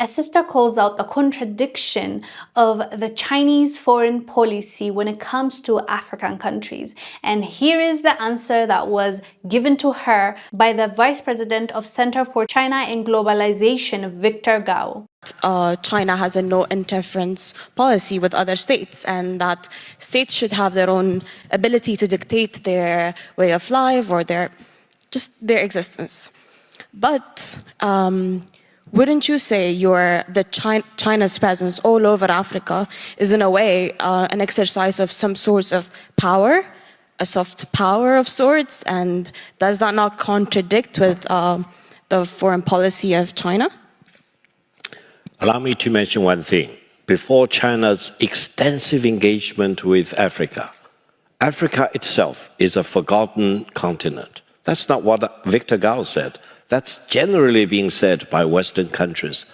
A sister calls out the contradiction of the Chinese foreign policy when it comes to African countries. And here is the answer that was given to her by the Vice President of Center for China and Globalization, Victor Gao. China has a no interference policy with other states, and that states should have their own ability to dictate their way of life or their existence. But wouldn't you say China's presence all over Africa is in a way an exercise of some sorts of power, a soft power of sorts, and does that not contradict with the foreign policy of China? Allow me to mention one thing. Before China's extensive engagement with Africa, Africa itself is a forgotten continent. That's not what Victor Gao said. That's generally being said by Western countries.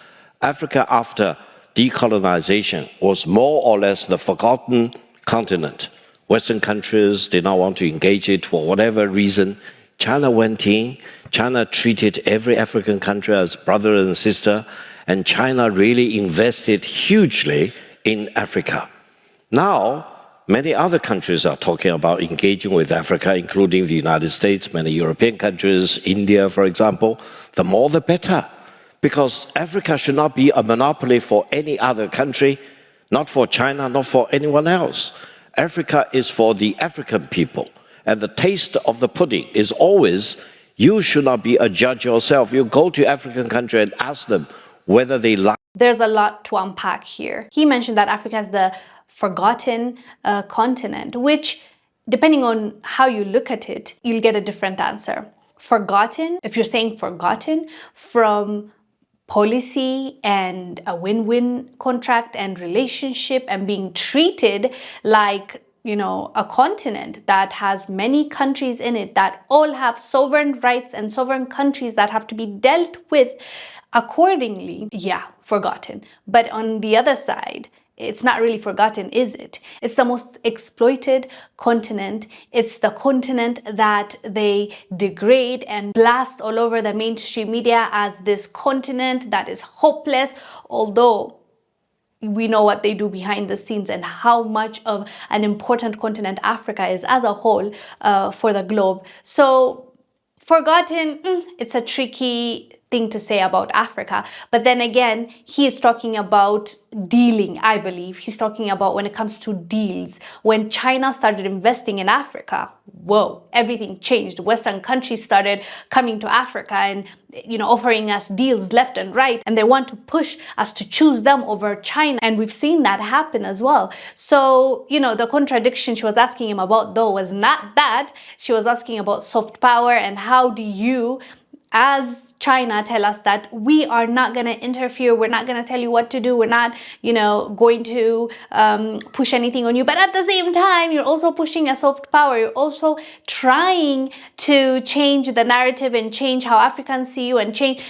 Africa, after decolonization, was more or less the forgotten continent. Western countries did not want to engage it for whatever reason. China went in. China treated every African country as brother and sister, and China really invested hugely in Africa. Now, many other countries are talking about engaging with Africa, including the United States, many European countries, India, for example. The more the better, because Africa should not be a monopoly for any other country, not for China, not for anyone else. Africa is for the African people, and the taste of the pudding is always, you should not be a judge yourself. You go to African country and ask them whether they like. There's a lot to unpack here. He mentioned that Africa is the forgotten continent, which, depending on how you look at it, you'll get a different answer. Forgotten, if you're saying forgotten from policy and a win-win contract and relationship and being treated like, a continent that has many countries in it that all have sovereign rights and sovereign countries that have to be dealt with accordingly, yeah, forgotten. But on the other side, it's not really forgotten, is it? It's the most exploited continent. It's the continent that they degrade and blast all over the mainstream media as this continent that is hopeless, although we know what they do behind the scenes and how much of an important continent Africa is as a whole for the globe. So forgotten, it's a tricky thing to say about Africa. But then again, he is talking about dealing, I believe. He's talking about when it comes to deals. When China started investing in Africa, whoa, everything changed. Western countries started coming to Africa and offering us deals left and right, and they want to push us to choose them over China, and we've seen that happen as well. So the contradiction she was asking him about, though, was not that. She was asking about soft power and how do you, as China, tell us that we are not going to interfere, we're not going to tell you what to do, we're not, going to push anything on you. But at the same time, you're also pushing a soft power. You're also trying to change the narrative and change how Africans see you and change,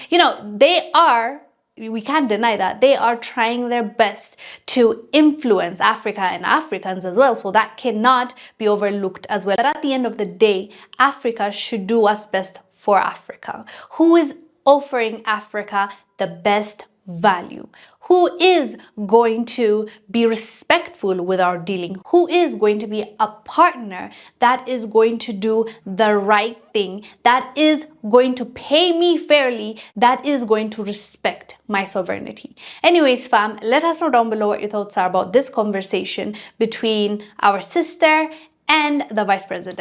we can't deny that they are trying their best to influence Africa and Africans as well. So that cannot be overlooked as well. But at the end of the day, Africa should do what's best for Africa. Who is offering Africa the best value? Who is going to be respectful with our dealing? Who is going to be a partner that is going to do the right thing, that is going to pay me fairly, that is going to respect my sovereignty? Anyways, fam, let us know down below what your thoughts are about this conversation between our sister and the Vice President.